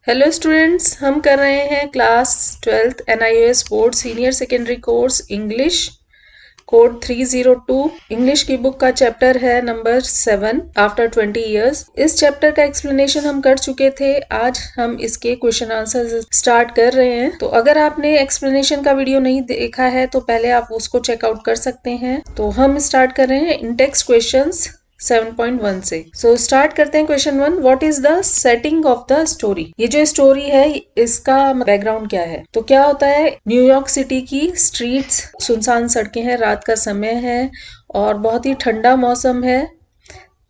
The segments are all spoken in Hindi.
हेलो स्टूडेंट्स, हम कर रहे हैं class 12th NIOS board senior secondary course English code 302। English की बुक का चैप्टर है नंबर 7 आफ्टर 20 इयर्स। इस चैप्टर का एक्सप्लेनेशन हम कर चुके थे। आज हम इसके क्वेश्चन आंसर स्टार्ट कर रहे हैं। तो अगर आपने एक्सप्लेनेशन का वीडियो नहीं देखा है तो पहले आप उसको चेकआउट कर सकते हैं। तो हम स्टार्ट कर रहे हैं इन टेक्स्ट क्वेश्चंस 7.1 से। सो स्टार्ट करते हैं question 1। What is the setting of the story? ये जो स्टोरी है इसका बैकग्राउंड क्या है? तो क्या होता है, न्यूयॉर्क सिटी की स्ट्रीट्स, सुनसान सड़कें हैं, रात का समय है और बहुत ही ठंडा मौसम है,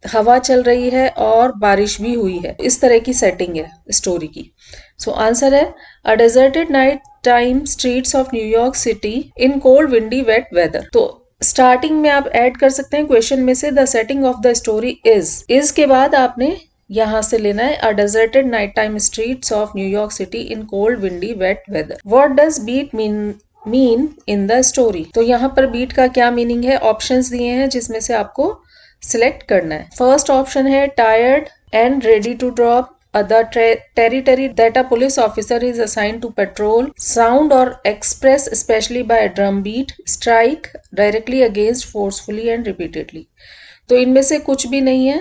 हवा चल रही है और बारिश भी हुई है। इस तरह की सेटिंग है स्टोरी की। सो आंसर है अ deserted night time streets of New York city in cold windy wait weather. तो स्टार्टिंग में आप ऐड कर सकते हैं क्वेश्चन में से the setting of the story is के बाद आपने यहां से लेना है अ deserted night time streets of New York city in cold windy wait weather. What does beat mean in the story? तो यहाँ पर बीट का क्या मीनिंग है? ऑप्शंस दिए हैं जिसमें से आपको सिलेक्ट करना है। फर्स्ट ऑप्शन है tired and ready to drop the territory that a police officer is assigned to patrol, sound or express especially by a drum beat, strike directly against forcefully and repeatedly। तो इनमें से कुछ भी नहीं है।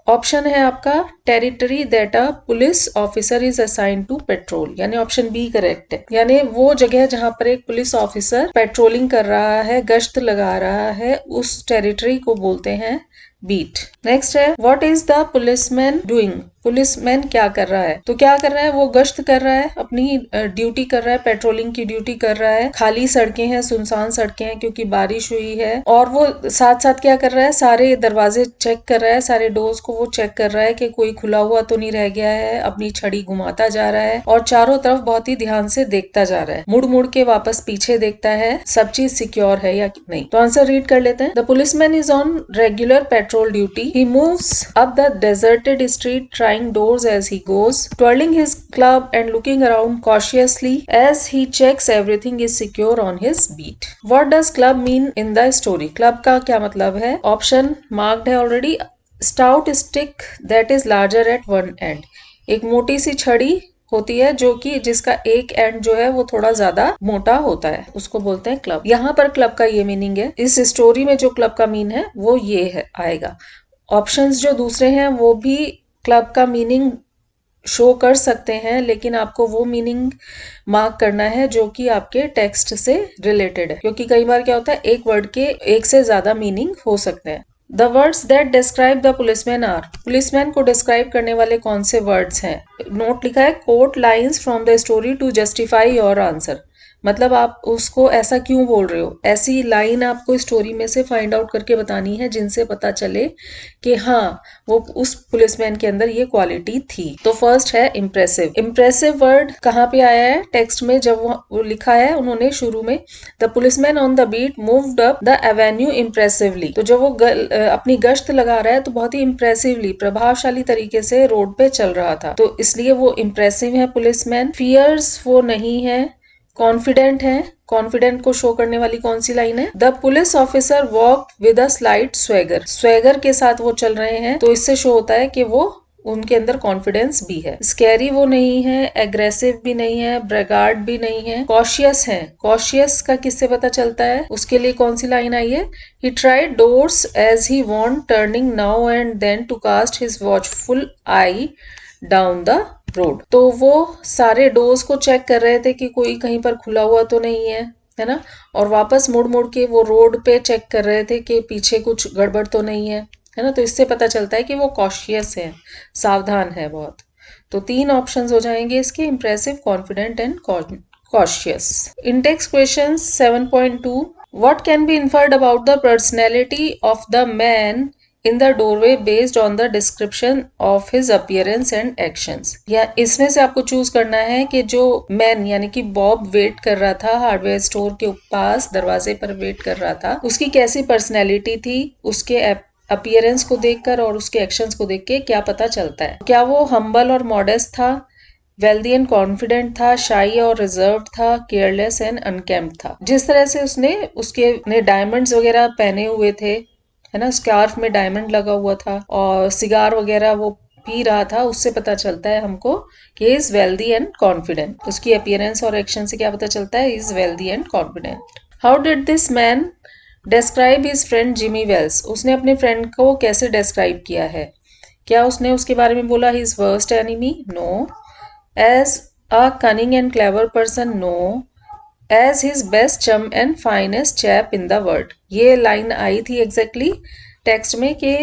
ऑप्शन है आपका territory that a police officer is assign to patrol, यानी ऑप्शन बी करेक्ट है। यानी वो जगह जहां पर एक पुलिस ऑफिसर पेट्रोलिंग कर रहा है, गश्त लगा रहा है, उस टेरिटरी को बोलते हैं बीट। नेक्स्ट है what is the policeman doing? Policeman क्या कर रहा है? तो क्या कर रहा है? वो गश्त कर रहा है, अपनी ड्यूटी कर रहा है, पेट्रोलिंग की ड्यूटी कर रहा है। खाली सड़कें हैं, सुनसान सड़कें हैं क्योंकि बारिश हुई है। और वो साथ साथ क्या कर रहा है? सारे दरवाजे चेक कर रहा है, सारे डोर्स को वो चेक कर रहा है कि कोई खुला हुआ तो नहीं रह गया है। अपनी छड़ी घुमाता जा रहा है और चारों तरफ बहुत ही ध्यान से देखता जा रहा है, मुड़ मुड़ के वापस पीछे देखता है सब चीज सिक्योर है या नहीं। तो आंसर रीड कर लेते हैं। The policeman is on regular petrol duty. He moves up the deserted street trying doors as he goes, twirling his club and looking around cautiously as he checks everything is secure on his beat. What does club mean in the story? Club का क्या मतलब है? ऑप्शन मार्क्ड है already. Stout stick that is larger at one end. एक मोटी सी छड़ी होती है जो कि जिसका एक एंड जो है वो थोड़ा ज्यादा मोटा होता है, उसको बोलते हैं क्लब। यहाँ पर क्लब का ये मीनिंग है। इस स्टोरी में जो क्लब का मीन है वो ये है आएगा। ऑप्शंस जो दूसरे हैं वो भी क्लब का मीनिंग शो कर सकते हैं, लेकिन आपको वो मीनिंग मार्क करना है जो कि आपके टेक्स्ट से रिलेटेड है, क्योंकि कई बार क्या होता है एक वर्ड के एक से ज्यादा मीनिंग हो सकते हैं। The words that describe the policeman are. Policeman को डिस्क्राइब करने वाले कौन से वर्ड्स हैं? नोट लिखा है quote lines from the story to justify your answer. मतलब आप उसको ऐसा क्यों बोल रहे हो, ऐसी लाइन आपको स्टोरी में से फाइंड आउट करके बतानी है जिनसे पता चले कि हाँ वो उस पुलिसमैन के अंदर ये क्वालिटी थी। तो फर्स्ट है इम्प्रेसिव। इम्प्रेसिव वर्ड कहाँ पे आया है टेक्स्ट में? जब वो लिखा है उन्होंने शुरू में the policeman on the beat moved up the avenue impressively. तो जब वो अपनी गश्त लगा रहा है तो बहुत ही इम्प्रेसिवली, प्रभावशाली तरीके से रोड पे चल रहा था, तो इसलिए वो इम्प्रेसिव है पुलिसमैन। फियर्स वो नहीं है। कॉन्फिडेंट है। कॉन्फिडेंट को शो करने वाली कौन सी लाइन है? The police officer walk with a slight swagger. Swagger के साथ वो चल रहे हैं, तो इससे शो होता है कि वो उनके अंदर कॉन्फिडेंस भी है। स्कैरी वो नहीं है, एग्रेसिव भी नहीं है, ब्रेगार्ड भी नहीं है। कॉशियस है। कॉशियस का किससे पता चलता है? उसके लिए कौन सी लाइन आई है? He tried doors as he went turning now and then to cast his watchful eye down the road. तो वो सारे डोर्स को चेक कर रहे थे कि कोई कहीं पर खुला हुआ तो नहीं है ना, और वापस मुड़ मुड़ के वो रोड पे चेक कर रहे थे कि पीछे कुछ गड़बड़ तो नहीं है ना। तो इससे पता चलता है कि वो कॉशियस है, सावधान है बहुत। तो तीन ऑप्शंस हो जाएंगे इसके, impressive, confident and cautious. In text questions 7.2, what can be inferred about the personality of the man in the doorway based on the description of his appearance and actions? या इसमें से आपको चूज करना है कि जो मैन यानी कि बॉब वेट कर रहा था हार्डवेयर स्टोर के पास, दरवाजे पर वेट कर रहा था, उसकी कैसी पर्सनैलिटी थी, उसके अपीयरेंस को देखकर और उसके एक्शंस को देख के क्या पता चलता है। क्या वो हम्बल और मॉडेस्ट था, वेल्दी एंड कॉन्फिडेंट था, शाई और रिजर्व था, केयरलेस एंड अनकेम्प्ड था? जिस तरह से उसके डायमंड्स वगैरह पहने हुए थे, है ना, स्कार्फ में डायमंड लगा हुआ था और सिगार वगैरह वो पी रहा था उससे पता चलता है हमको कि इज वेल्दी एंड कॉन्फिडेंट। उसकी अपीयरेंस और एक्शन से क्या पता चलता है, is wealthy and confident. How did this man describe his friend Jimmy Wells, उसने अपने फ्रेंड को कैसे डिस्क्राइब किया है? क्या उसने उसके बारे में बोला his worst enemy? No. As a cunning and clever person? No. As his best chum and finest chap in the world, ये लाइन आई थी एग्जैक्टली टेक्स्ट में कि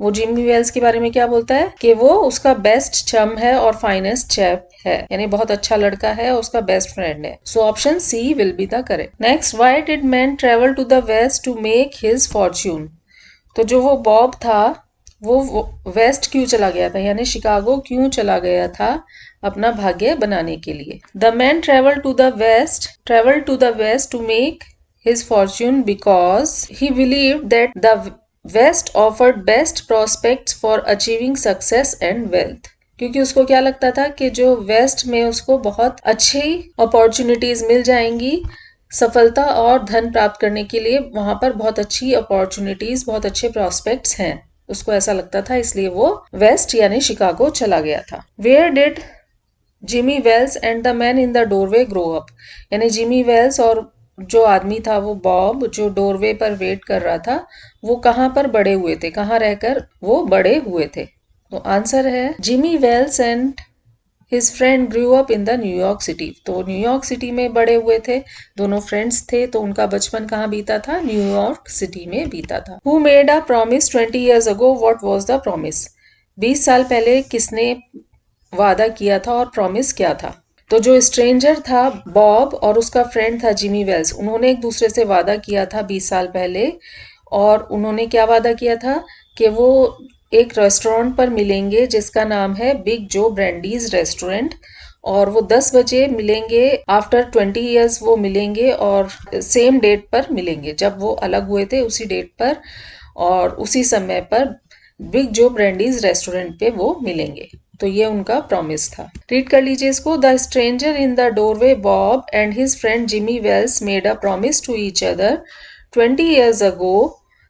वो जिमी वेल्स के बारे में क्या बोलता है कि वो उसका बेस्ट चम है और फाइनेस्ट चैप है, यानी बहुत अच्छा लड़का है और उसका बेस्ट फ्रेंड है। So option C will be the correct. Next, why did man travel to the west to make his fortune, तो जो वो बॉब था वो वेस्ट क्यों चला गया था, यानी शिकागो क्यों चला गया था अपना भाग्य बनाने के लिए? The man travel to the west to make his fortune because he believed that the West offered best prospects for achieving success and wealth. क्योंकि उसको क्या लगता था कि जो वेस्ट में उसको बहुत अच्छी अपॉर्चुनिटीज मिल जाएंगी सफलता और धन प्राप्त करने के लिए, वहां पर बहुत अच्छी अपॉर्चुनिटीज, बहुत अच्छे प्रॉस्पेक्ट्स हैं, उसको ऐसा लगता था, इसलिए वो वेस्ट यानी शिकागो चला गया था। Where did Jimmy Wells and the man in the doorway grow up, यानी जिमी वेल्स और जो आदमी था वो बॉब जो डोरवे पर वेट कर रहा था, वो कहाँ पर बड़े हुए थे, कहाँ रहकर वो बड़े हुए थे? तो आंसर है Jimmy Wells and his friend grew up in the New York city, तो न्यूयॉर्क सिटी में बड़े हुए थे, दोनों फ्रेंड्स थे, तो उनका बचपन कहाँ बीता था, न्यूयॉर्क सिटी में बीता था। Who made a promise 20 years ago, what was the promise, 20 साल पहले किसने वादा किया था और प्रॉमिस क्या था? तो जो स्ट्रेंजर था बॉब और उसका फ्रेंड था जिमी वेल्स, उन्होंने एक दूसरे से वादा किया था 20 साल पहले, और उन्होंने क्या वादा किया था कि वो एक रेस्टोरेंट पर मिलेंगे जिसका नाम है बिग जो ब्रांडीज रेस्टोरेंट, और वो 10 बजे मिलेंगे, आफ्टर 20 years वो मिलेंगे और सेम डेट पर मिलेंगे, जब वो अलग हुए थे उसी डेट पर और उसी समय पर बिग जो ब्रांडीज रेस्टोरेंट पे वो मिलेंगे। तो ये उनका प्रॉमिस था। रीड कर लीजिए इसको। The stranger in the doorway Bob and his friend Jimmy Wells made a promise to each other 20 years ago.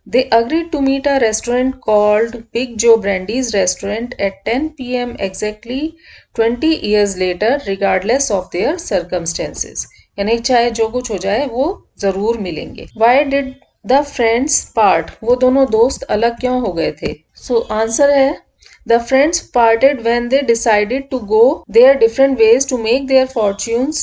They agreed to meet a restaurant called Big Joe Brandy's Restaurant at 10 p.m. exactly 20 years later, regardless of their circumstances. यानी चाहे जो कुछ हो जाए वो जरूर मिलेंगे। Why did the friends part? वो दोनों दोस्त अलग क्यों हो गए थे? So आंसर है The friends parted when they decided to go their different ways to make their fortunes.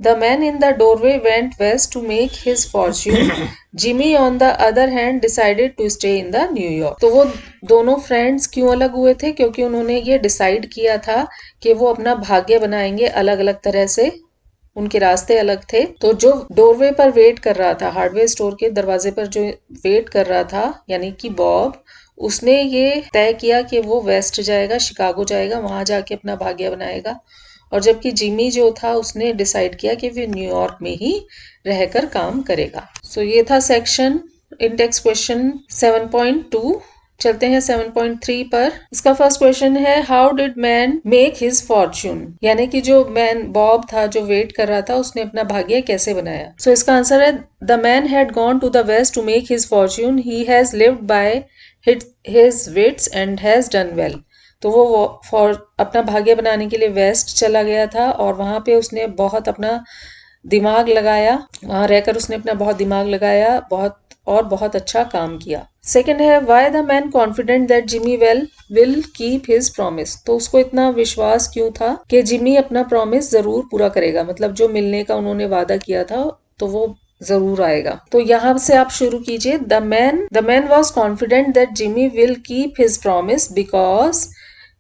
The man in the doorway went west to make his fortune. Jimmy on the other hand decided to stay in the New York. तो वो दोनों फ्रेंड्स क्यों अलग हुए थे? क्योंकि उन्होंने ये डिसाइड किया था कि वो अपना भाग्य बनाएंगे अलग अलग तरह से, उनके रास्ते अलग थे। तो जो डोरवे पर वेट कर रहा था, हार्डवेयर स्टोर के दरवाजे पर जो वेट कर रहा था यानी कि बॉब, उसने ये तय किया कि वो वेस्ट जाएगा, शिकागो जाएगा, वहां जाके अपना भाग्य बनाएगा, और जबकि जिमी जो था उसने डिसाइड किया कि वो न्यूयॉर्क में ही रहकर काम करेगा। सो ये था सेक्शन इंडेक्स क्वेश्चन 7.2। चलते हैं 7.3 पर। इसका फर्स्ट क्वेश्चन है how did man make his Fortune, यानी कि जो मैन बॉब था जो वेट कर रहा था उसने अपना भाग्य कैसे बनाया? सो इसका आंसर है the man had gone to the west to make his fortune, he has lived by his wits and has done well. तो वो अपना भाग्य बनाने के लिए वेस्ट चला गया था और वहां पे उसने बहुत अपना दिमाग लगाया, वहां रहकर उसने अपना बहुत दिमाग लगाया, बहुत अच्छा काम किया। सेकेंड है why the man confident that Jimmy will keep his promise, तो उसको इतना विश्वास क्यों था कि जिमी अपना प्रॉमिस जरूर पूरा करेगा, मतलब जो मिलने का उन्होंने वादा किया था तो वो जरूर आएगा। तो यहां से आप शुरू कीजिए। The man was confident that Jimmy will keep his promise because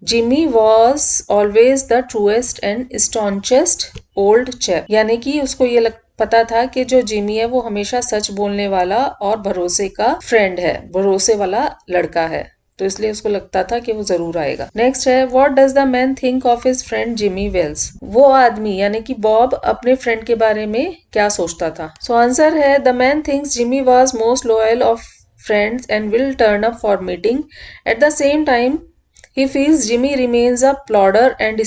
Jimmy was always the truest and staunchest old chap, यानी कि उसको ये पता था कि जो जिमी है वो हमेशा सच बोलने वाला और भरोसे का फ्रेंड है, भरोसे वाला लड़का है, तो इसलिए उसको लगता था कि वो जरूर आएगा। नेक्स्ट है what does the man think of his friend Jimmy Wells, वो आदमी यानी कि बॉब अपने फ्रेंड के बारे में क्या सोचता था? सो आंसर है the man thinks Jimmy was most loyal of friends and will turn up for meeting, at the same time he feels Jimmy remains a plodder and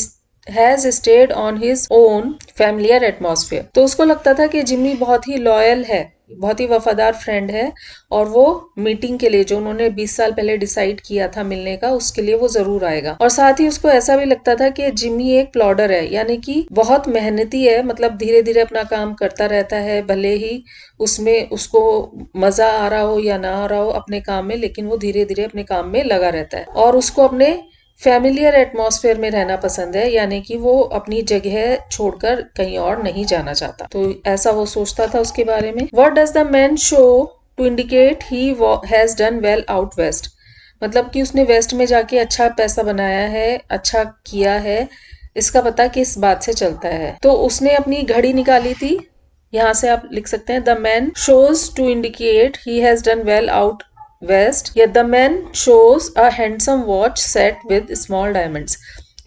has stayed on his own familiar atmosphere. तो उसको लगता था कि जिमी बहुत ही लॉयल है बहुत ही वफादार फ्रेंड है और वो मीटिंग के लिए जो उन्होंने 20 साल पहले डिसाइड किया था मिलने का, उसके लिए वो जरूर आएगा। और साथ ही उसको ऐसा भी लगता था कि जिमी एक प्लॉडर है, यानी कि बहुत मेहनती है, मतलब धीरे धीरे अपना काम करता रहता है, भले ही उसमें उसको मजा आ रहा हो या ना आ रहा हो अपने काम में, लेकिन वो धीरे धीरे अपने काम में लगा रहता है और उसको अपने फैमिलियर एटमॉस्फेयर में रहना पसंद है, यानी कि वो अपनी जगह छोड़कर कहीं और नहीं जाना चाहता। तो ऐसा वो सोचता था उसके बारे में। What does the man show to indicate he has done well out west, मतलब कि उसने वेस्ट में जाके अच्छा पैसा बनाया है, अच्छा किया है, इसका पता किस बात से चलता है। तो उसने अपनी घड़ी निकाली थी, यहाँ से आप लिख सकते हैं the man shows to indicate he has done well out west, या the man shows a handsome watch set with small diamonds,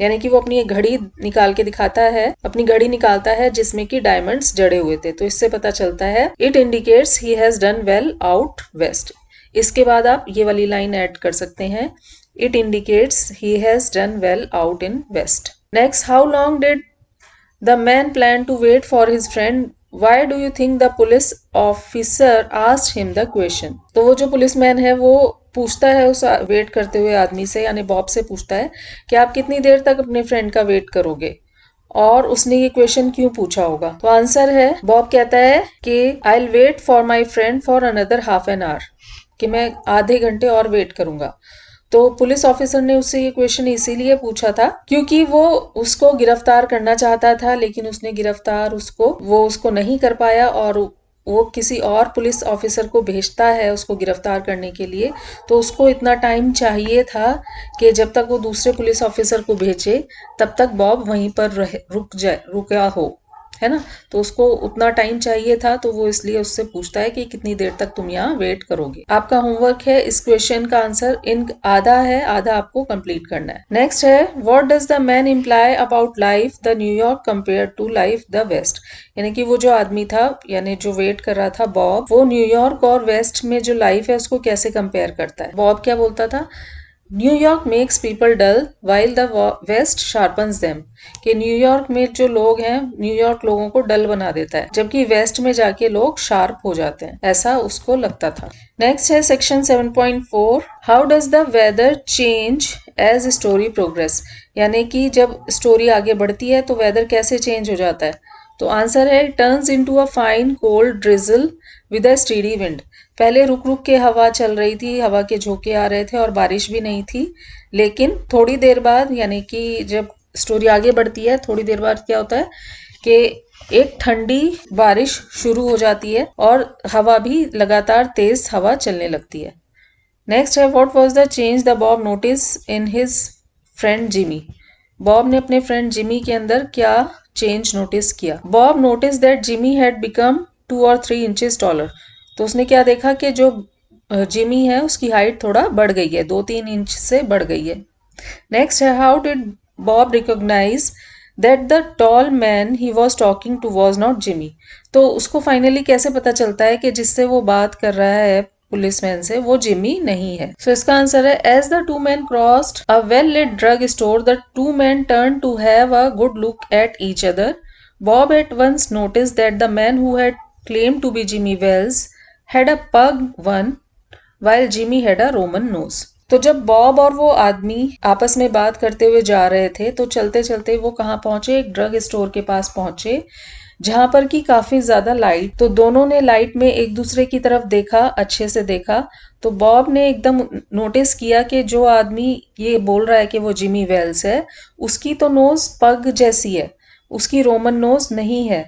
यानी कि वो अपनी एक घड़ी निकाल के दिखाता है, अपनी घड़ी निकालता है जिसमें कि डायमंड्स जड़े हुए थे। तो इससे पता चलता है it indicates he has done well out west. इसके बाद आप ये वाली लाइन ऐड कर सकते हैं, it indicates he has done well out in west. Next, how long did the man plan to wait for his friend, why do you think the police officer asked him the question. तो वो जो पुलिसमैन है वो पूछता है उस वेट करते हुए आदमी से, यानी बॉब से पूछता है कि आप कितनी देर तक अपने फ्रेंड का वेट करोगे, और उसने ये क्वेश्चन क्यों पूछा होगा। तो आंसर है, बॉब कहता है कि I will wait for my friend for another half an hour, कि मैं आधे घंटे और वेट करूंगा। तो पुलिस ऑफिसर ने उससे ये क्वेश्चन इसीलिए पूछा था क्योंकि वो उसको गिरफ्तार करना चाहता था, लेकिन उसने गिरफ्तार उसको नहीं कर पाया, और वो किसी और पुलिस ऑफिसर को भेजता है उसको गिरफ्तार करने के लिए। तो उसको इतना टाइम चाहिए था कि जब तक वो दूसरे पुलिस ऑफिसर को भेजे तब तक बॉब वहीं पर रुका हो, है ना। तो उसको उतना टाइम चाहिए था, तो वो इसलिए उससे पूछता है कि कितनी देर तक तुम यहाँ वेट करोगे। आपका होमवर्क है इस क्वेश्चन का आंसर इन आधा है, आधा आपको कंप्लीट करना है। नेक्स्ट है, what does the man imply about life the New York compare to life the west, यानी कि वो जो आदमी था, यानी जो वेट कर रहा था बॉब, वो न्यूयॉर्क और वेस्ट में जो लाइफ है उसको कैसे कंपेयर करता है। बॉब क्या बोलता था, New York makes people dull while the west sharpens them, कि न्यूयॉर्क में जो लोग हैं, न्यूयॉर्क लोगों को डल बना देता है, जबकि वेस्ट में जाके लोग शार्प हो जाते हैं, ऐसा उसको लगता था। नेक्स्ट है section 7.4, how does the weather change as story progress, यानी कि जब स्टोरी आगे बढ़ती है तो वेदर कैसे चेंज हो जाता है। तो आंसर है, turns into a fine cold drizzle with a steady wind, पहले रुक रुक के हवा चल रही थी, हवा के झोंके आ रहे थे और बारिश भी नहीं थी, लेकिन थोड़ी देर बाद, यानी कि जब स्टोरी आगे बढ़ती है थोड़ी देर बाद क्या होता है कि एक ठंडी बारिश शुरू हो जाती है और हवा भी लगातार तेज हवा चलने लगती है। नेक्स्ट है, what was the change the Bob notice in his friend Jimmy, Bob ने अपने फ्रेंड जिमी के अंदर क्या चेंज नोटिस किया। Bob notice that Jimmy had become 2 or 3 inches taller, तो उसने क्या देखा कि जो जिमी है उसकी हाइट थोड़ा बढ़ गई है, 2-3 इंच से बढ़ गई है। नेक्स्ट है, how did Bob recognize that the tall man he was talking to was not Jimmy, तो उसको फाइनली कैसे पता चलता है कि जिससे वो बात कर रहा है पुलिसमैन से वो जिमी नहीं है। सो इसका आंसर है, as the two man crossed a well lit drug store the two man turn to have a good look at each other, Bob at once notice that the man who had claimed to be Jimmy Wells had a pug one while Jimmy had a Roman nose। तो जब बॉब और वो आदमी आपस में बात करते हुए जा रहे थे तो चलते चलते वो कहाँ पहुंचे, एक ड्रग स्टोर के पास पहुंचे जहां पर की काफी ज्यादा लाइट, तो दोनों ने लाइट में एक दूसरे की तरफ देखा, अच्छे से देखा। तो बॉब ने एकदम नोटिस किया कि जो आदमी ये बोल रहा है कि वो जिमी वेल्स है, उसकी तो नोज पग जैसी है, उसकी रोमन नोज नहीं है,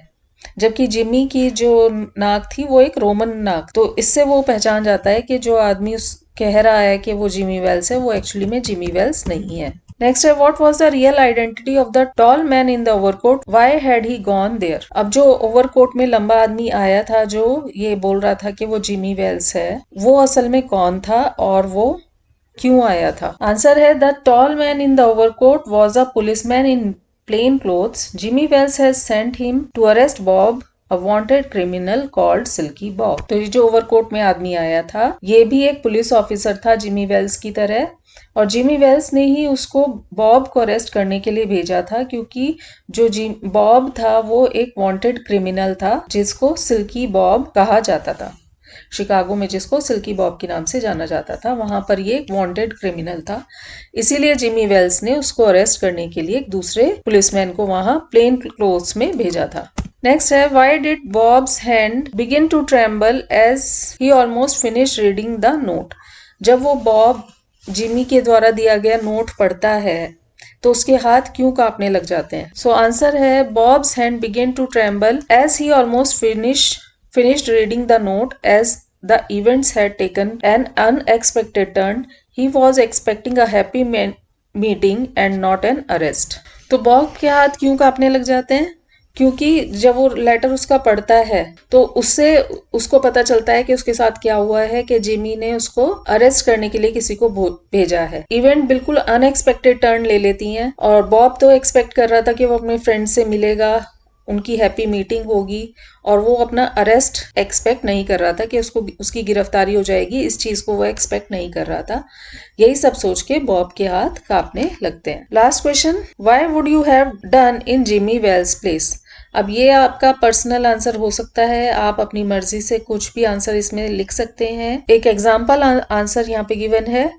जबकि जिमी की जो नाक थी वो एक रोमन नाक। तो इससे वो पहचान जाता है कि जो आदमी उस कह रहा है कि वो जिमी वेल्स है, वो एक्चुअली में जिमी वेल्स नहीं है। नेक्स्ट है, what was the real identity of the tall man in the overcoat, why had he gone there. अब जो ओवरकोट में लंबा आदमी आया था जो ये बोल रहा था कि वो जिमी वेल्स है, वो असल में कौन था और वो क्यों आया था। आंसर है, the tall man in the overcoat was a policeman in plain clothes. Jimmy Wells has sent him to arrest Bob, a wanted criminal called Silky Bob। तो ये जो ओवरकोट में आदमी आया था ये भी एक पुलिस ऑफिसर था जिमी वेल्स की तरह, और जिमी वेल्स ने ही उसको बॉब को अरेस्ट करने के लिए भेजा था, क्योंकि जो बॉब था वो एक वांटेड क्रिमिनल था जिसको सिल्की बॉब कहा जाता था। शिकागो में जिसको सिल्की बॉब के नाम से जाना जाता था, वहां पर ये एक वांटेड क्रिमिनल था। इसीलिए जिमी वेल्स ने उसको अरेस्ट करने के लिए एक दूसरे पुलिसमैन को वहां प्लेन क्लोथ्स में भेजा था। नेक्स्ट है, why did Bob's hand begin to tremble as he almost finish reading the note. जब वो बॉब जिमी के द्वारा दिया गया नोट पढ़ता है तो उसके हाथ क्यों कांपने लग जाते हैं। सो आंसर है, Bob's hand began to tremble as he almost finished reading the note as the events had taken an unexpected turn. He was expecting a happy meeting and not an arrest. तो बॉब के हाथ क्यों कांपने लग जाते हैं? क्योंकि जब वो लेटर उसका पढ़ता है तो उससे उसको पता चलता है कि उसके साथ क्या हुआ है, कि जिमी ने उसको अरेस्ट करने के लिए किसी को भेजा है। इवेंट बिल्कुल अनएक्सपेक्टेड टर्न ले लेती हैं और बॉब तो एक्सपेक्ट कर रहा था कि वो अपने फ्रेंड से मिलेगा, उनकी हैप्पी मीटिंग होगी, और वो अपना अरेस्ट एक्सपेक्ट नहीं कर रहा था कि उसकी गिरफ्तारी हो जाएगी। इस चीज को वो एक्सपेक्ट नहीं कर रहा था। यही सब सोच के बॉब के हाथ कांपने लगते हैं। Last question, why would you have done in Jimmy Wells place. अब ये आपका पर्सनल आंसर हो सकता है, आप अपनी मर्जी से कुछ भी आंसर इसमें लिख सकते हैं। एक एग्जाम्पल आंसर यहाँ पे गिवन है,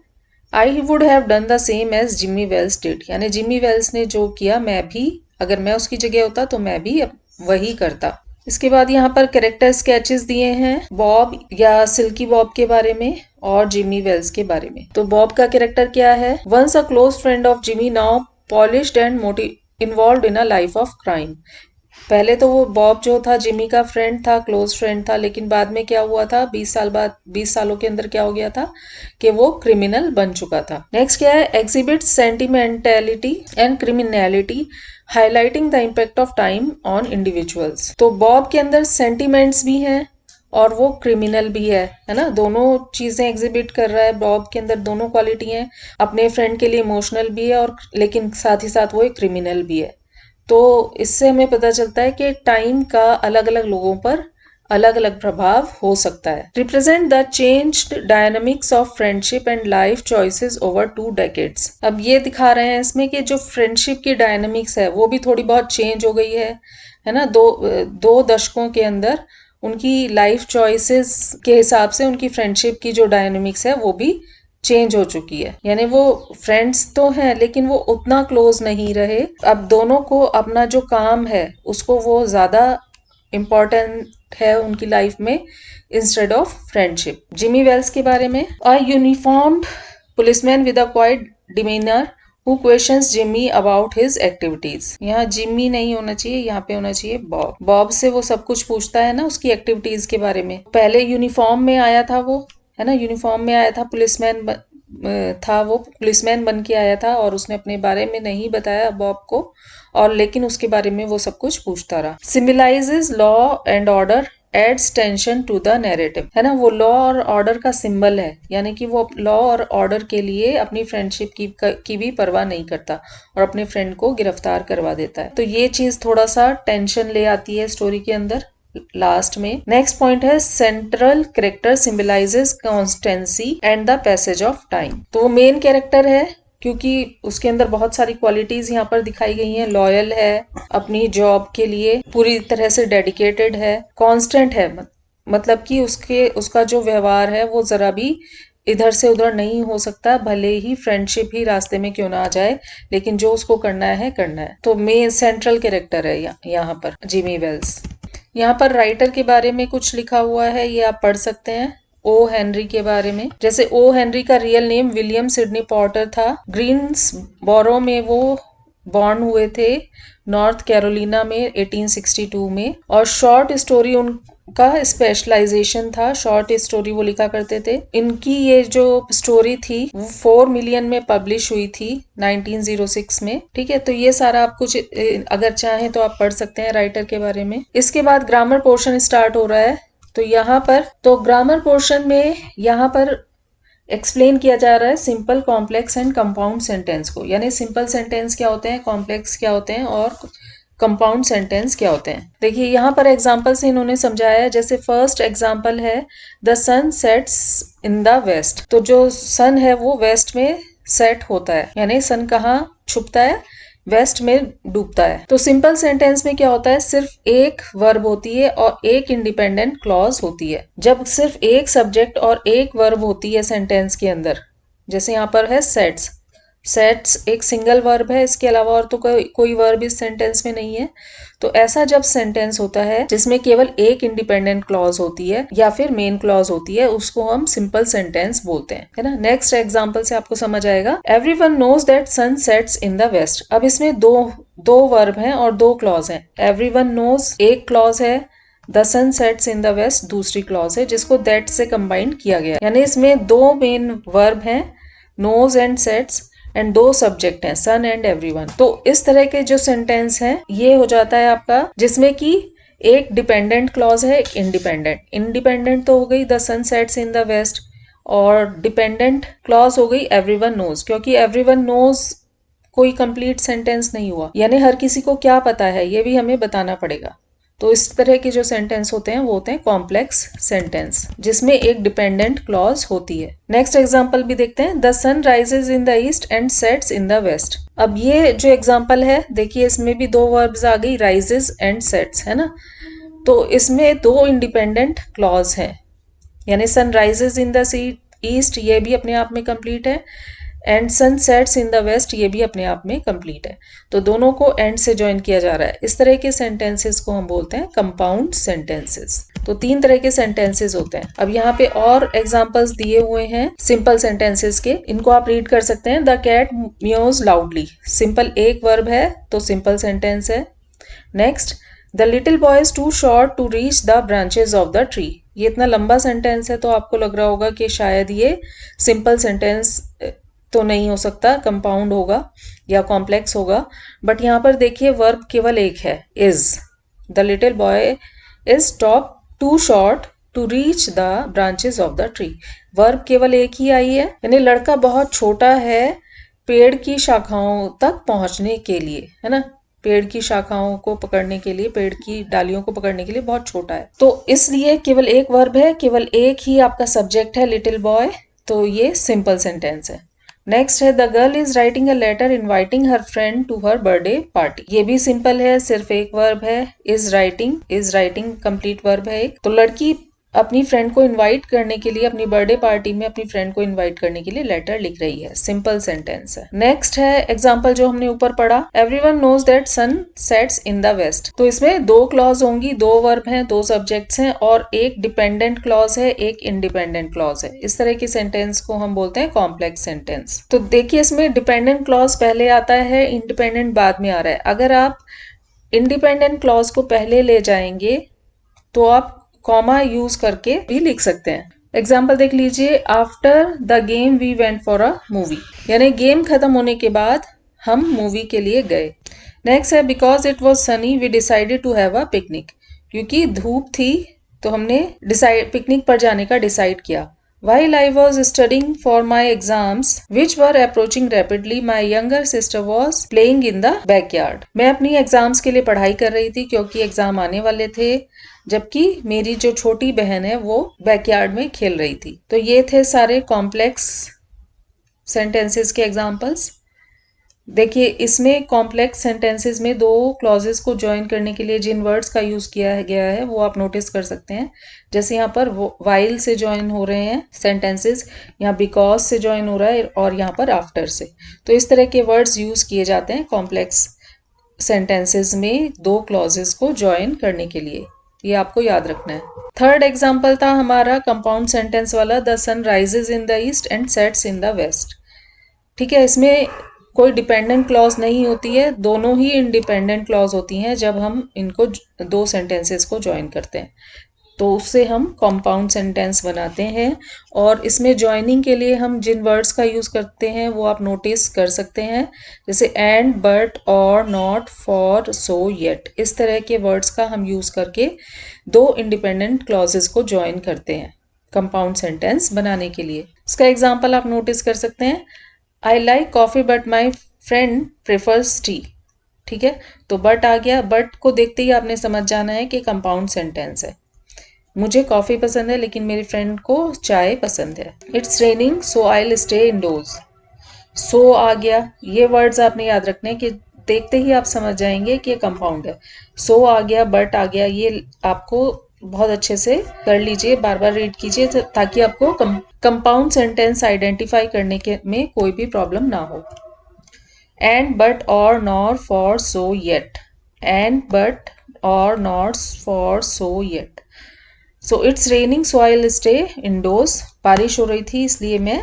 I would have done the same as Jimmy Wells did, यानी जिमी वेल्स ने जो किया मैं भी, अगर मैं उसकी जगह होता तो मैं भी वही करता। इसके बाद यहाँ पर कैरेक्टर स्केचेस दिए हैं बॉब या सिल्की बॉब के बारे में और जिमी वेल्स के बारे में। तो बॉब का कैरेक्टर क्या है, once a close friend of Jimmy, now polished and involve in a life of crime. पहले तो वो बॉब जो था जिमी का फ्रेंड था, क्लोज फ्रेंड था, लेकिन बाद में क्या हुआ था, 20 साल बाद, 20 सालों के अंदर क्या हो गया था कि वो क्रिमिनल बन चुका था। नेक्स्ट क्या है, exhibit sentimentality and criminality highlighting the impact of time on individuals. तो बॉब के अंदर सेंटिमेंट्स भी हैं और वो क्रिमिनल भी है ना, दोनों चीजें एग्जिबिट कर रहा है। बॉब के अंदर दोनों क्वालिटी हैं, अपने फ्रेंड के लिए इमोशनल भी है और लेकिन साथ ही साथ वो एक क्रिमिनल भी है। तो इससे हमें पता चलता है कि टाइम का अलग अलग लोगों पर अलग अलग प्रभाव हो सकता है। Represent the changed dynamics of friendship and life choices over 2 decades। अब ये दिखा रहे हैं इसमें कि जो फ्रेंडशिप की डायनामिक्स है वो भी थोड़ी बहुत चेंज हो गई है ना, दो दशकों के अंदर उनकी लाइफ चॉइसेस के हिसाब से उनकी फ्रेंडशिप की जो डायनामिक्स है वो भी चेंज हो चुकी है। यानी वो फ्रेंड्स तो हैं लेकिन वो उतना क्लोज नहीं रहे। अब दोनों को अपना जो काम है उसको वो ज्यादा इम्पोर्टेंट है उनकी लाइफ में instead of friendship. Jimmy Wells के बारे में, a uniformed policeman with a quite demeanour who questions Jimmy about his activities. यहाँ जिमी नहीं होना चाहिए, यहाँ पे होना चाहिए बॉब। बॉब से वो सब कुछ पूछता है ना उसकी एक्टिविटीज के बारे में। पहले यूनिफॉर्म में आया था वो, है ना, यूनिफॉर्म में आया था, था वो पुलिसमैन बन के आया था और उसने अपने बारे में नहीं बताया बॉब को, और लेकिन उसके बारे में वो सब कुछ पूछता रहा। Symbolises law and order adds tension to the narrative, है ना, वो लॉ और ऑर्डर का सिंबल है, यानी कि वो लॉ और ऑर्डर के लिए अपनी फ्रेंडशिप की भी परवाह नहीं करता और अपने फ्रेंड को गिरफ्तार करवा देता है। तो ये चीज थोड़ा सा टेंशन ले आती है स्टोरी के अंदर लास्ट में। नेक्स्ट पॉइंट है, central character symbolizes constituency and the passage of time. तो वो मेन कैरेक्टर है क्योंकि उसके अंदर बहुत सारी क्वालिटीज यहाँ पर दिखाई गई हैं। लॉयल है, अपनी जॉब के लिए पूरी तरह से डेडिकेटेड है, कांस्टेंट है, मतलब कि उसका जो व्यवहार है वो जरा भी इधर से उधर नहीं हो सकता, भले ही फ्रेंडशिप ही रास्ते में क्यों ना आ जाए, लेकिन जो उसको करना है करना है। तो मेन सेंट्रल कैरेक्टर है यहाँ पर जिमी वेल्स। यहाँ पर राइटर के बारे में कुछ लिखा हुआ है, ये आप पढ़ सकते हैं। ओ हेनरी के बारे में, जैसे ओ हेनरी का real name William Sydney Potter था। ग्रीन्सबोरो में वो बॉर्न हुए थे, नॉर्थ कैरोलिना में 1862 में। और शॉर्ट स्टोरी उनका स्पेशलाइजेशन था, शॉर्ट स्टोरी वो लिखा करते थे। इनकी ये जो स्टोरी थी वो 4 मिलियन में पब्लिश हुई थी 1906 में। ठीक है, तो ये सारा आप कुछ अगर चाहें तो आप पढ़ सकते हैं राइटर के बारे में। इसके बाद ग्रामर पोर्शन स्टार्ट हो रहा है। तो यहाँ पर तो ग्रामर पोर्शन में यहाँ पर एक्सप्लेन किया जा रहा है simple, complex and compound sentence को, यानी सिंपल सेंटेंस क्या होते हैं, कॉम्प्लेक्स क्या होते हैं और कंपाउंड सेंटेंस क्या होते हैं। देखिए यहाँ पर एग्जांपल से इन्होंने समझाया है। जैसे फर्स्ट एग्जांपल है, the sun sets in the west. तो जो सन है वो वेस्ट में सेट होता है, यानी सन कहाँ छुपता है, वेस्ट में डूबता है। तो सिंपल सेंटेंस में क्या होता है, सिर्फ एक वर्ब होती है और एक इंडिपेंडेंट क्लॉज होती है। जब सिर्फ एक सब्जेक्ट और एक वर्ब होती है सेंटेंस के अंदर, जैसे यहाँ पर है सेट्स, सेट्स एक सिंगल वर्ब है, इसके अलावा और तो कोई वर्ब इस सेंटेंस में नहीं है। तो ऐसा जब सेंटेंस होता है जिसमें केवल एक इंडिपेंडेंट क्लॉज होती है या फिर मेन क्लॉज होती है, उसको हम सिंपल सेंटेंस बोलते हैं, है ना। नेक्स्ट एग्जांपल से आपको समझ आएगा। Everyone knows that sun sets in the west. अब इसमें दो वर्ब हैं और दो क्लॉज हैं। एवरीवन नोज एक क्लॉज है, the sun sets in the west दूसरी क्लॉज है, जिसको दैट से कंबाइन किया गया, यानी इसमें दो मेन वर्ब हैं, नोज एंड सेट्स, एंड दो सब्जेक्ट हैं, सन एंड एवरीवन। तो इस तरह के जो सेंटेंस हैं ये हो जाता है आपका जिसमें कि एक डिपेंडेंट क्लॉज है, एक इंडिपेंडेंट। इंडिपेंडेंट तो हो गई the sun sets in the west, और डिपेंडेंट क्लॉज हो गई एवरीवन नोज, क्योंकि एवरीवन नोज कोई कंप्लीट सेंटेंस नहीं हुआ, यानी हर किसी को क्या पता है ये भी हमें बताना पड़ेगा। तो इस तरह के जो सेंटेंस होते हैं वो होते हैं कॉम्प्लेक्स सेंटेंस, जिसमें एक डिपेंडेंट क्लॉज होती है। नेक्स्ट एग्जांपल भी देखते हैं। The sun rises in the east and sets in the west. अब ये जो एग्जांपल है देखिए, इसमें भी दो वर्ब्स आ गई, राइजेज एंड सेट्स, है ना। तो इसमें दो इंडिपेंडेंट क्लॉज हैं, यानी sun rises in the east ये भी अपने आप में कंप्लीट है, and sun sets in the west ये भी अपने आप में कंप्लीट है। तो दोनों को एंड से ज्वाइन किया जा रहा है। इस तरह के सेंटेंसेस को हम बोलते हैं कंपाउंड सेंटेंसेस। तो तीन तरह के सेंटेंसेस होते हैं। अब यहाँ पे और एग्जांपल्स दिए हुए हैं सिंपल सेंटेंसेस के, इनको आप रीड कर सकते हैं। The cat mews loudly, simple एक वर्ब है तो सिंपल सेंटेंस है। Next, the little boy is too short to reach the branches of the tree. ये इतना लंबा सेंटेंस है तो आपको लग रहा होगा कि शायद ये सिंपल सेंटेंस तो नहीं हो सकता, कंपाउंड होगा या कॉम्प्लेक्स होगा। बट यहाँ पर देखिए वर्ब केवल एक है, is. The little boy is top too short to reach the branches of the tree. Verb केवल एक ही आई है, यानी लड़का बहुत छोटा है पेड़ की शाखाओं तक पहुंचने के लिए, है ना। पेड़ की शाखाओं को पकड़ने के लिए, पेड़ की डालियों को पकड़ने के लिए बहुत छोटा है, तो इसलिए केवल एक वर्ब है, केवल एक ही आपका सब्जेक्ट है लिटिल बॉय, तो ये सिंपल सेंटेंस है। नेक्स्ट है the girl is writing a letter inviting her friend to her birthday party. ये भी सिंपल है, सिर्फ एक वर्ब है, इज राइटिंग कंप्लीट वर्ब है एक। तो लड़की अपनी फ्रेंड को इनवाइट करने के लिए, अपनी बर्थडे पार्टी में अपनी फ्रेंड को इनवाइट करने के लिए लेटर लिख रही है, सिंपल सेंटेंस है। नेक्स्ट है एग्जांपल जो हमने ऊपर पढ़ा, everyone knows that sun sets in the west. तो इसमें दो क्लॉज होंगी, दो वर्ब हैं, दो सब्जेक्ट्स हैं और एक डिपेंडेंट क्लॉज है, एक इंडिपेंडेंट क्लॉज है। इस तरह की सेंटेंस को हम बोलते हैं कॉम्प्लेक्स सेंटेंस। तो देखिए इसमें डिपेंडेंट क्लॉज पहले आता है, इंडिपेंडेंट बाद में आ रहा है। अगर आप इंडिपेंडेंट क्लॉज को पहले ले जाएंगे तो आप कॉमा यूज करके भी लिख सकते हैं। एग्जाम्पल देख लीजिए, after the game we went for a movie, यानी गेम खत्म होने के बाद हम मूवी के लिए गए। नेक्स्ट है because it was sunny we decided to have a picnic. क्योंकि धूप थी तो हमने पिकनिक पर जाने का डिसाइड किया। While I was studying for my exams, which were approaching rapidly, my younger sister was playing in the backyard. मैं अपनी एग्जाम्स के लिए पढ़ाई कर रही थी क्योंकि एग्जाम आने वाले थे, जबकि मेरी जो छोटी बहन है वो बैकयार्ड में खेल रही थी। तो ये थे सारे कॉम्प्लेक्स सेंटेंसेस के एग्जाम्पल्स। देखिए इसमें कॉम्प्लेक्स सेंटेंसेस में दो क्लॉजेस को ज्वाइन करने के लिए जिन वर्ड्स का यूज किया गया है वो आप नोटिस कर सकते हैं। जैसे यहाँ पर वाइल से ज्वाइन हो रहे हैं सेंटेंसेस, यहाँ बिकॉज से ज्वाइन हो रहा है और यहाँ पर आफ्टर से। तो इस तरह के वर्ड्स यूज किए जाते हैं कॉम्प्लेक्स सेंटेंसेस में दो क्लॉजेस को ज्वाइन करने के लिए, ये आपको याद रखना है। थर्ड एग्जाम्पल था हमारा कंपाउंड सेंटेंस वाला, the sun rises in the east and sets in the west. ठीक है, इसमें कोई डिपेंडेंट क्लॉज नहीं होती है, दोनों ही इंडिपेंडेंट क्लॉज होती हैं जब हम इनको दो सेंटेंसेस को ज्वाइन करते हैं, तो उससे हम कंपाउंड सेंटेंस बनाते हैं। और इसमें ज्वाइनिंग के लिए हम जिन वर्ड्स का यूज करते हैं वो आप नोटिस कर सकते हैं, जैसे and, but, or, not, for, so, yet. इस तरह के वर्ड्स का हम यूज करके दो इंडिपेंडेंट क्लॉजेस को ज्वाइन करते हैं कंपाउंड सेंटेंस बनाने के लिए। इसका एग्जाम्पल आप नोटिस कर सकते हैं, I like coffee but my friend prefers T. ठीक है, तो बट आ गया, बट को देखते ही आपने समझ जाना है कि कंपाउंड सेंटेंस है। मुझे कॉफी पसंद है लेकिन मेरी फ्रेंड को चाय पसंद है। It's raining so I will stay indoors. So आ गया। ये वर्ड्स आपने याद रखने हैं कि देखते ही आप समझ जाएंगे कि ये कंपाउंड है। सो आ गया, बट आ गया, ये आपको बहुत अच्छे से कर लीजिए, बार बार रीड कीजिए ताकि आपको कंपाउंड सेंटेंस आइडेंटिफाई करने के में कोई भी प्रॉब्लम ना हो। And, but, or, nor, for, so, yet. And, but, or, not, for, so, yet. So it's raining so I will stay indoors. बारिश हो रही थी इसलिए मैं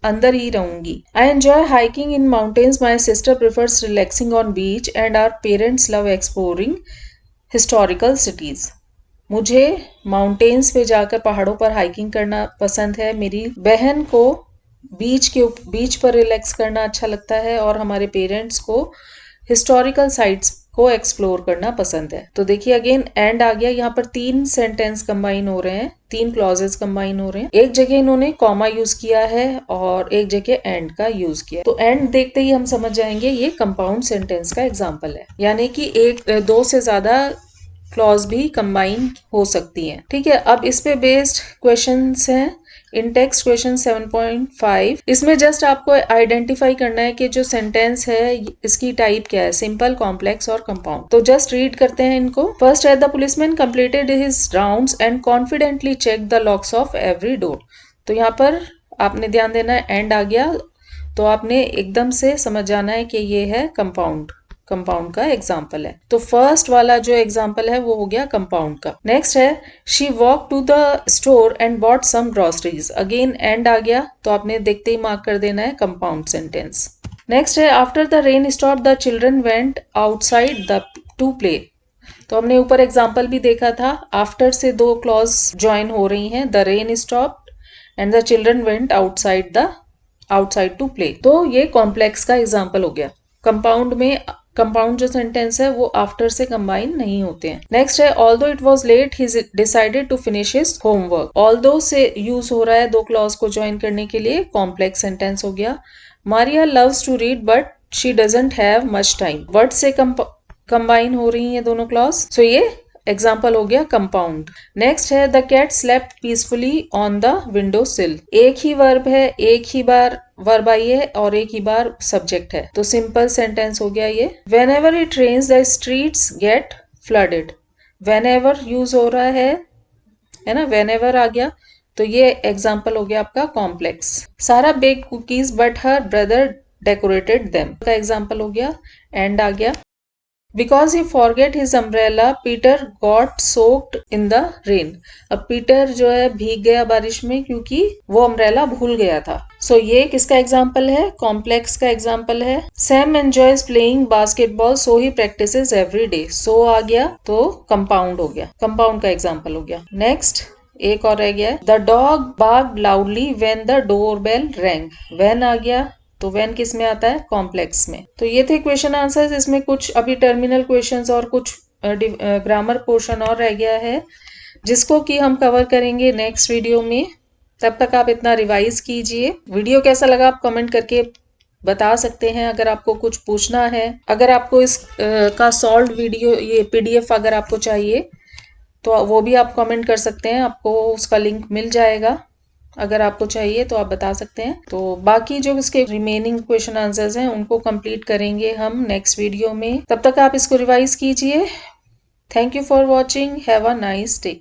अंदर ही रहूंगी। I enjoy hiking in mountains, my sister prefers relaxing on beach, and our parents love exploring historical cities. मुझे माउंटेन्स पे जाकर पहाड़ों पर हाइकिंग करना पसंद है। मेरी बहन को बीच पर रिलैक्स करना अच्छा लगता है, और हमारे पेरेंट्स को हिस्टोरिकल साइट्स को एक्सप्लोर करना पसंद है। तो देखिए अगेन एंड आ गया। यहाँ पर 3 सेंटेंस कंबाइन हो रहे हैं, 3 क्लॉजेस कंबाइन हो रहे हैं। एक जगह इन्होंने कॉमा यूज किया है और एक जगह एंड का यूज किया। तो एंड देखते ही हम समझ जाएंगे ये कंपाउंड सेंटेंस का एग्जाम्पल है, यानी कि दो से ज्यादा क्लॉज भी कंबाइन हो सकती हैं। ठीक है, अब इस पे बेस्ड क्वेश्चंस हैं। इन टेक्स्ट क्वेश्चन 7.5, इसमें जस्ट आपको आइडेंटिफाई करना है कि जो सेंटेंस है इसकी टाइप क्या है, सिंपल, कॉम्प्लेक्स और कंपाउंड। तो जस्ट रीड करते हैं इनको। फर्स्ट है, the policeman completed his rounds and confidently check the locks of every door. तो यहाँ पर आपने ध्यान देना है, एंड आ गया तो आपने एकदम से समझ जाना है कि ये है कंपाउंड का एग्जाम्पल है। तो फर्स्ट वाला जो एग्जाम्पल है वो हो गया कंपाउंड का। नेक्स्ट है, she walk to the store and bought some groceries. Again and आ गया तो आपने देखते ही मार्क कर देना है कंपाउंड सेंटेंस। नेक्स्ट है, after the rain stop the children went outside the to play. तो हमने ऊपर एग्जाम्पल भी देखा था, आफ्टर से 2 क्लॉज ज्वाइन हो रही हैं, the rain stop and the children went outside to play. तो ये कॉम्प्लेक्स का एग्जाम्पल हो गया। कंपाउंड जो सेंटेंस है वो आफ्टर से कंबाइन नहीं होते हैं। नेक्स्ट है, although it was late he decided to finish his homework. Although से यूज हो रहा है 2 क्लॉज को ज्वाइन करने के लिए, कॉम्प्लेक्स सेंटेंस हो गया। Maria loves to read but she doesn't have much time. Word से कंबाइन हो रही है दोनों क्लॉज, सो ये एग्जाम्पल हो गया कंपाउंड। नेक्स्ट है, the cat slept peacefully on the window sill. एक ही वर्ब है, एक ही बार वर्ब आई है और एक ही बार सब्जेक्ट है, तो सिंपल सेंटेंस हो गया ये। Whenever it rains the streets get flooded. Whenever use हो रहा है ना, वेन एवर आ गया तो ये एग्जाम्पल हो गया आपका complex. Sara bake cookies but her brother decorated them का एग्जाम्पल हो गया। एंड आ गया। Because he forget his umbrella, Peter got soaked in the rain. अब पीटर जो है भीग गया बारिश में क्योंकि वो अम्ब्रेला भूल गया था। सो ये किसका एग्जाम्पल है, कॉम्प्लेक्स का एग्जाम्पल है। सैम एंजॉयज प्लेइंग बास्केटबॉल सो ही प्रैक्टिसेस एवरी डे। सो आ गया तो कंपाउंड हो गया, कंपाउंड का एग्जाम्पल हो गया। नेक्स्ट एक और रह गया, the dog barked loudly when the door bell rang. When आ गया तो व्हेन किस में आता है, कॉम्प्लेक्स में। तो ये थे क्वेश्चन आंसर्स। इसमें कुछ अभी टर्मिनल क्वेश्चंस और कुछ ग्रामर पोर्शन और रह गया है जिसको कि हम कवर करेंगे नेक्स्ट वीडियो में। तब तक आप इतना रिवाइज कीजिए। वीडियो कैसा लगा आप कमेंट करके बता सकते हैं। अगर आपको कुछ पूछना है, अगर आपको इस का सॉल्व वीडियो ये पीडीएफ अगर आपको चाहिए तो वो भी आप कमेंट कर सकते हैं, आपको उसका लिंक मिल जाएगा। अगर आपको चाहिए तो आप बता सकते हैं। तो बाकी जो इसके रिमेनिंग क्वेश्चन आंसर्स हैं उनको कंप्लीट करेंगे हम नेक्स्ट वीडियो में। तब तक आप इसको रिवाइज कीजिए। Thank you for watching, have a nice day.